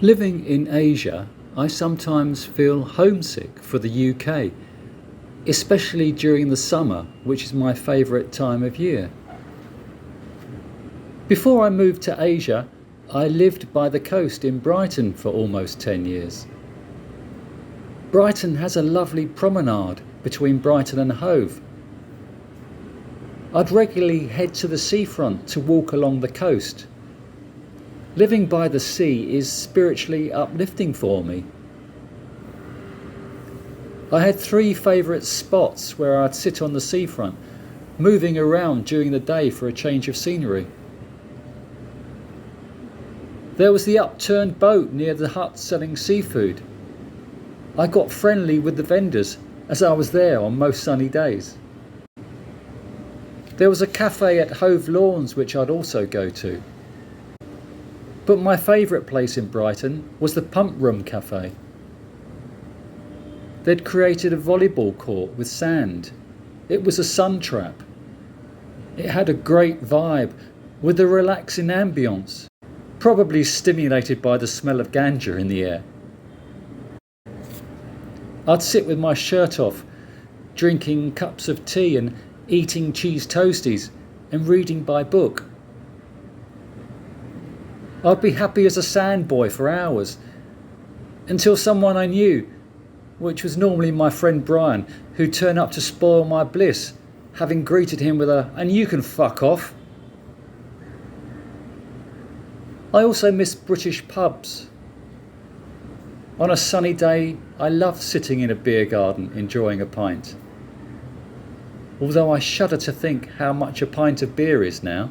Living in Asia, I sometimes feel homesick for the UK, especially during the summer, which is my favourite time of year. Before I moved to Asia, I lived by the coast in Brighton for almost 10 years. Brighton has a lovely promenade between Brighton and Hove. I'd regularly head to the seafront to walk along the coast. Living by the sea is spiritually uplifting for me. I had 3 favourite spots where I'd sit on the seafront, moving around during the day for a change of scenery. There was the upturned boat near the hut selling seafood. I got friendly with the vendors as I was there on most sunny days. There was a cafe at Hove Lawns which I'd also go to. But my favourite place in Brighton was the Pump Room Cafe. They'd created a volleyball court with sand. It was a sun trap. It had a great vibe with a relaxing ambience, probably stimulated by the smell of ganja in the air. I'd sit with my shirt off, drinking cups of tea and eating cheese toasties and reading by book. I'd be happy as a sand boy for hours, until someone I knew, which was normally my friend Brian, who'd turn up to spoil my bliss, having greeted him with "and you can fuck off." I also miss British pubs. On a sunny day, I love sitting in a beer garden enjoying a pint. Although I shudder to think how much a pint of beer is now.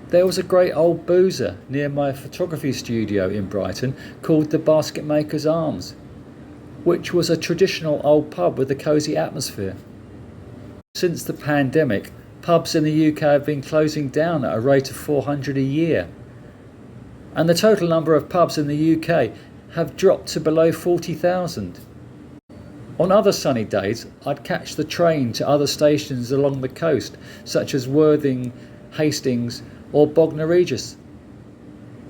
There was a great old boozer near my photography studio in Brighton called the Basket Maker's Arms, which was a traditional old pub with a cosy atmosphere. Since the pandemic, pubs in the UK have been closing down at a rate of 400 a year, and the total number of pubs in the UK have dropped to below 40,000. On other sunny days, I'd catch the train to other stations along the coast, such as Worthing, Hastings or Bognor Regis,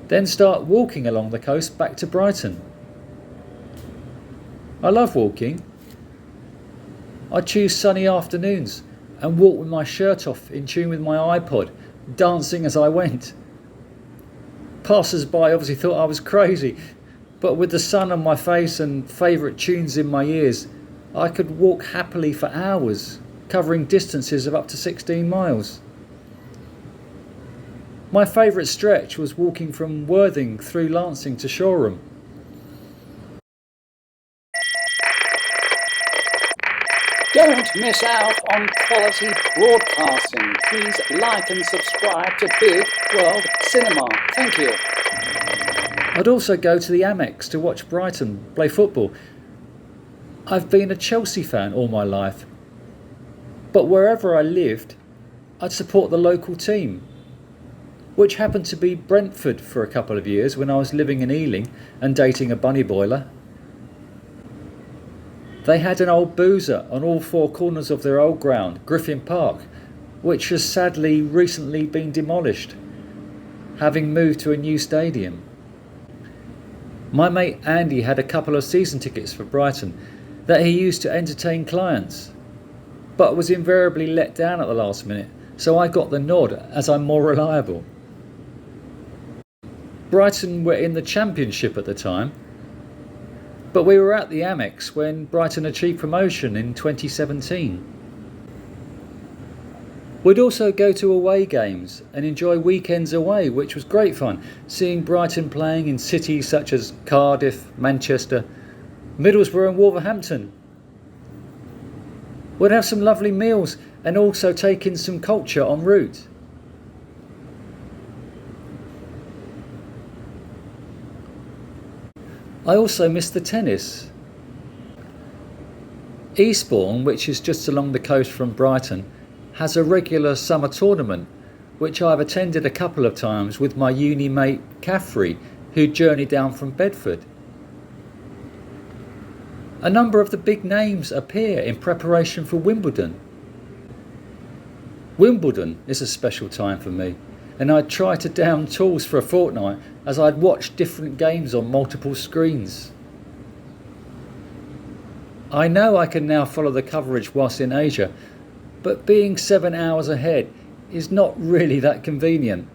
then start walking along the coast back to Brighton. I love walking. I choose sunny afternoons and walk with my shirt off in tune with my iPod, dancing as I went. Passers-by obviously thought I was crazy, but with the sun on my face and favourite tunes in my ears, I could walk happily for hours, covering distances of up to 16 miles. My favourite stretch was walking from Worthing through Lancing to Shoreham. Don't miss out on quality broadcasting. Please like and subscribe to Bigg World Cinema. Thank you. I'd also go to the Amex to watch Brighton play football. I've been a Chelsea fan all my life, but wherever I lived, I'd support the local team, which happened to be Brentford for a couple of years when I was living in Ealing and dating a bunny boiler. They had an old boozer on all 4 corners of their old ground, Griffin Park, which has sadly recently been demolished, having moved to a new stadium. My mate Andy had a couple of season tickets for Brighton that he used to entertain clients, but was invariably let down at the last minute, so I got the nod as I'm more reliable. Brighton were in the Championship at the time, but we were at the Amex when Brighton achieved promotion in 2017. We'd also go to away games and enjoy weekends away, which was great fun, seeing Brighton playing in cities such as Cardiff, Manchester, Middlesbrough and Wolverhampton. We'd have some lovely meals and also take in some culture en route. I also miss the tennis. Eastbourne, which is just along the coast from Brighton, has a regular summer tournament, which I've attended a couple of times with my uni mate Caffrey, who journeyed down from Bedford. A number of the big names appear in preparation for Wimbledon. Wimbledon is a special time for me, and I'd try to down tools for a fortnight as I'd watch different games on multiple screens. I know I can now follow the coverage whilst in Asia, but being 7 hours ahead is not really that convenient.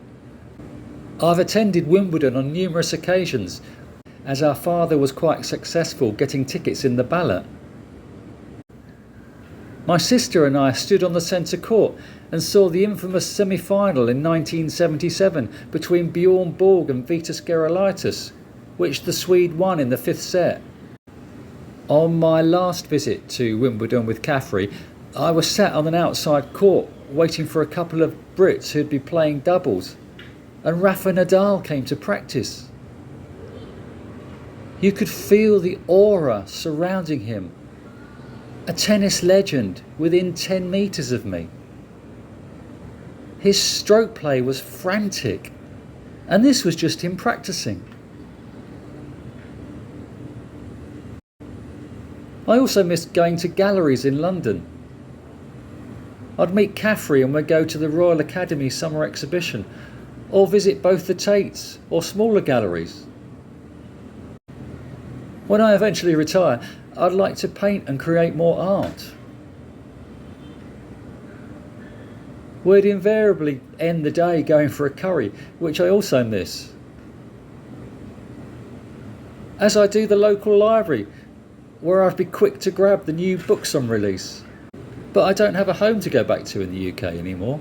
I've attended Wimbledon on numerous occasions, as our father was quite successful getting tickets in the ballot. My sister and I stood on the centre court and saw the infamous semi-final in 1977 between Bjorn Borg and Vitas Gerulaitis, which the Swede won in the 5th set. On my last visit to Wimbledon with Caffrey, I was sat on an outside court waiting for a couple of Brits who'd be playing doubles, and Rafa Nadal came to practice. You could feel the aura surrounding him. A tennis legend within 10 metres of me. His stroke play was frantic, and this was just him practicing. I also missed going to galleries in London. I'd meet Caffrey and we'd go to the Royal Academy summer exhibition, or visit both the Tates or smaller galleries. When I eventually retire, I'd like to paint and create more art. We'd invariably end the day going for a curry, which I also miss. As I do the local library, where I'd be quick to grab the new books on release. But I don't have a home to go back to in the UK anymore.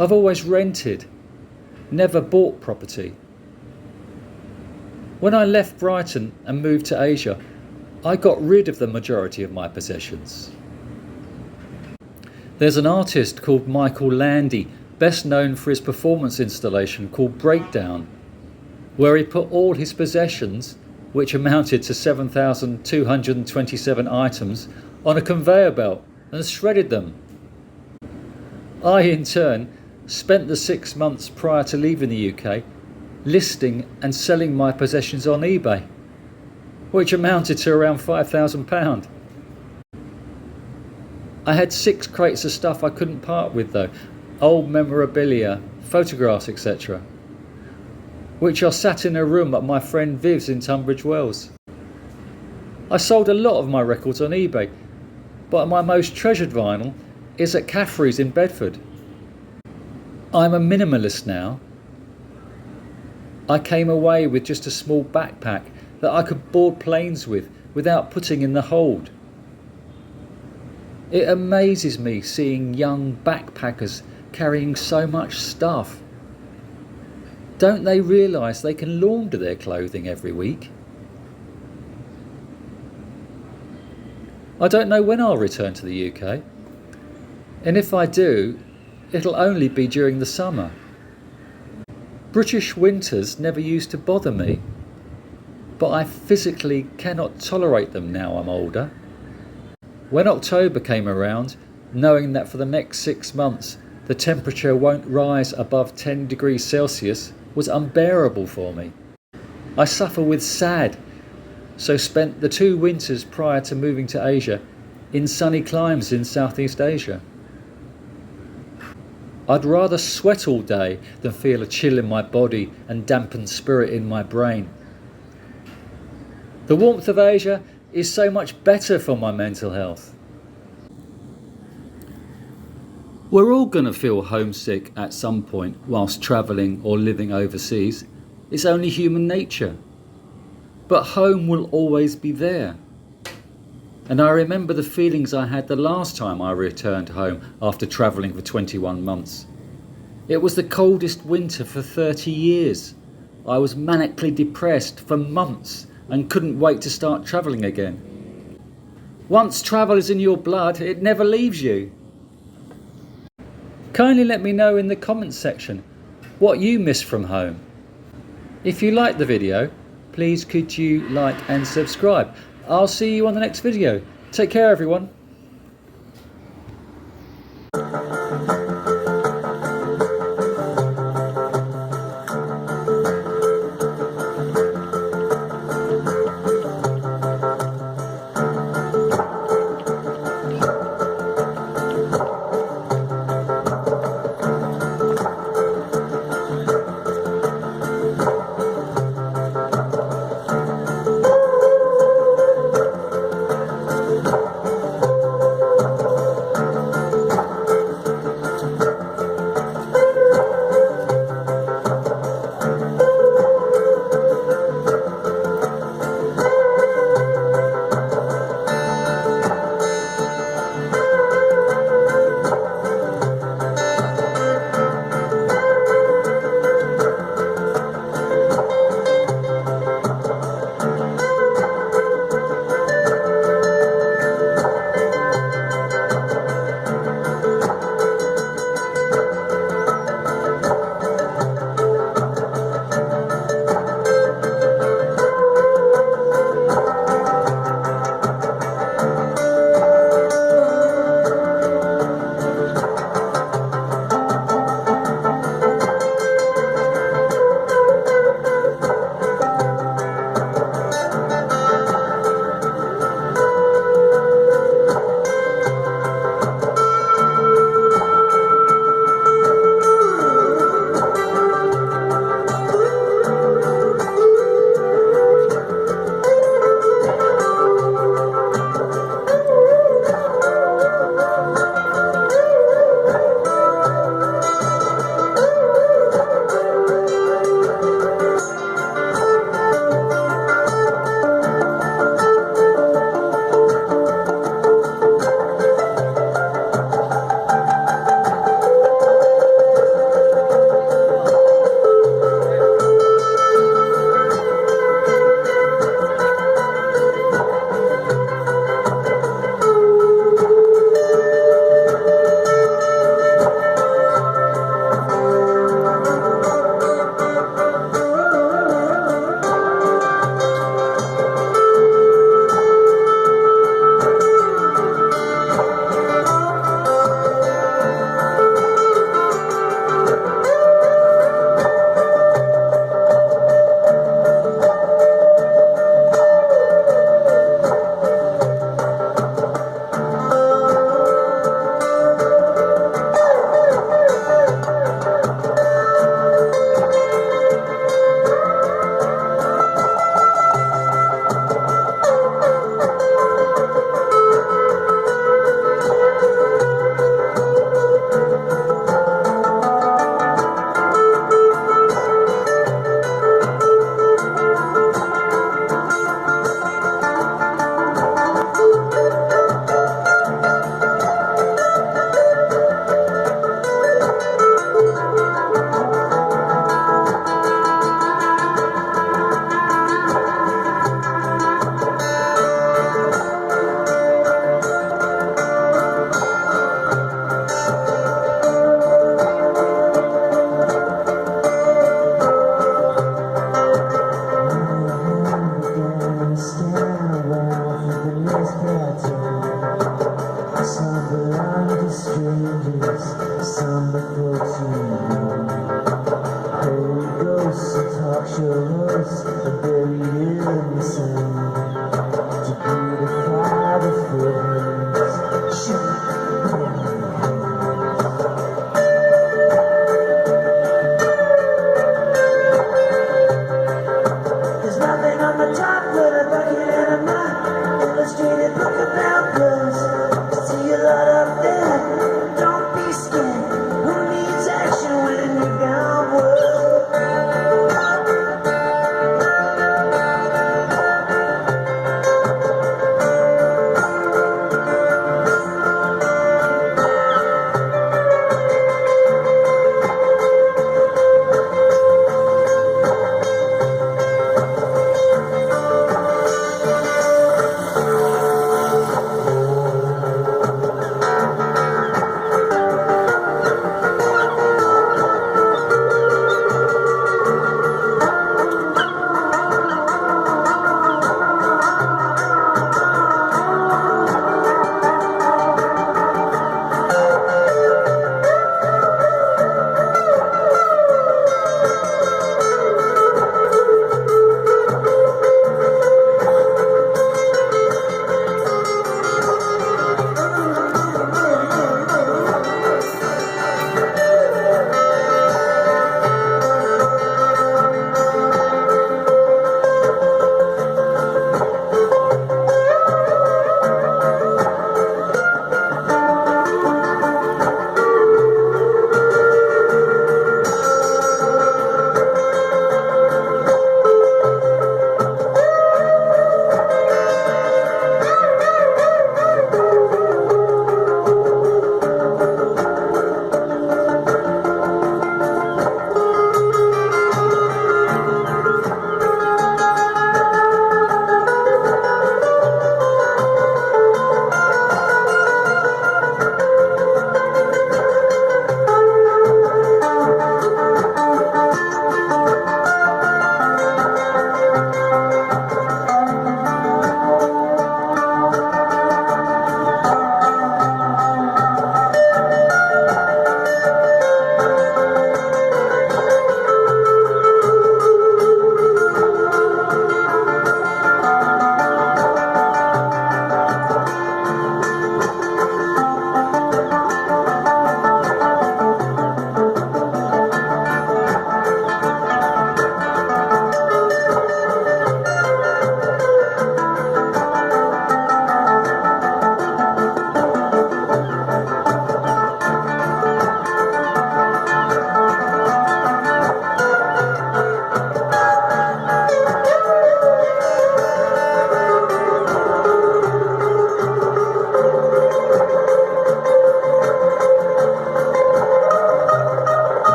I've always rented, never bought property. When I left Brighton and moved to Asia, I got rid of the majority of my possessions. There's an artist called Michael Landy, best known for his performance installation called Breakdown, where he put all his possessions, which amounted to 7,227 items, on a conveyor belt and shredded them. I, in turn, spent the 6 months prior to leaving the UK listing and selling my possessions on eBay, which amounted to around £5,000. I had 6 crates of stuff I couldn't part with though, old memorabilia, photographs, etc., which are sat in a room at my friend Viv's in Tunbridge Wells. I sold a lot of my records on eBay, but my most treasured vinyl is at Caffrey's in Bedford. I'm a minimalist now. I came away with just a small backpack that I could board planes with without putting in the hold. It amazes me seeing young backpackers carrying so much stuff. Don't they realise they can launder their clothing every week? I don't know when I'll return to the UK, and if I do, it'll only be during the summer. British winters never used to bother me, but I physically cannot tolerate them now I'm older. When October came around, knowing that for the next 6 months the temperature won't rise above 10 degrees Celsius was unbearable for me. I suffer with SAD, so spent the 2 winters prior to moving to Asia in sunny climes in Southeast Asia. I'd rather sweat all day than feel a chill in my body and dampened spirit in my brain. The warmth of Asia is so much better for my mental health. We're all going to feel homesick at some point whilst travelling or living overseas. It's only human nature. But home will always be there. And I remember the feelings I had the last time I returned home after travelling for 21 months. It was the coldest winter for 30 years. I was manically depressed for months and couldn't wait to start travelling again. Once travel is in your blood, it never leaves you. Kindly let me know in the comments section what you miss from home. If you liked the video, please could you like and subscribe. I'll see you on the next video. Take care everyone.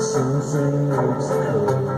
something looks cold.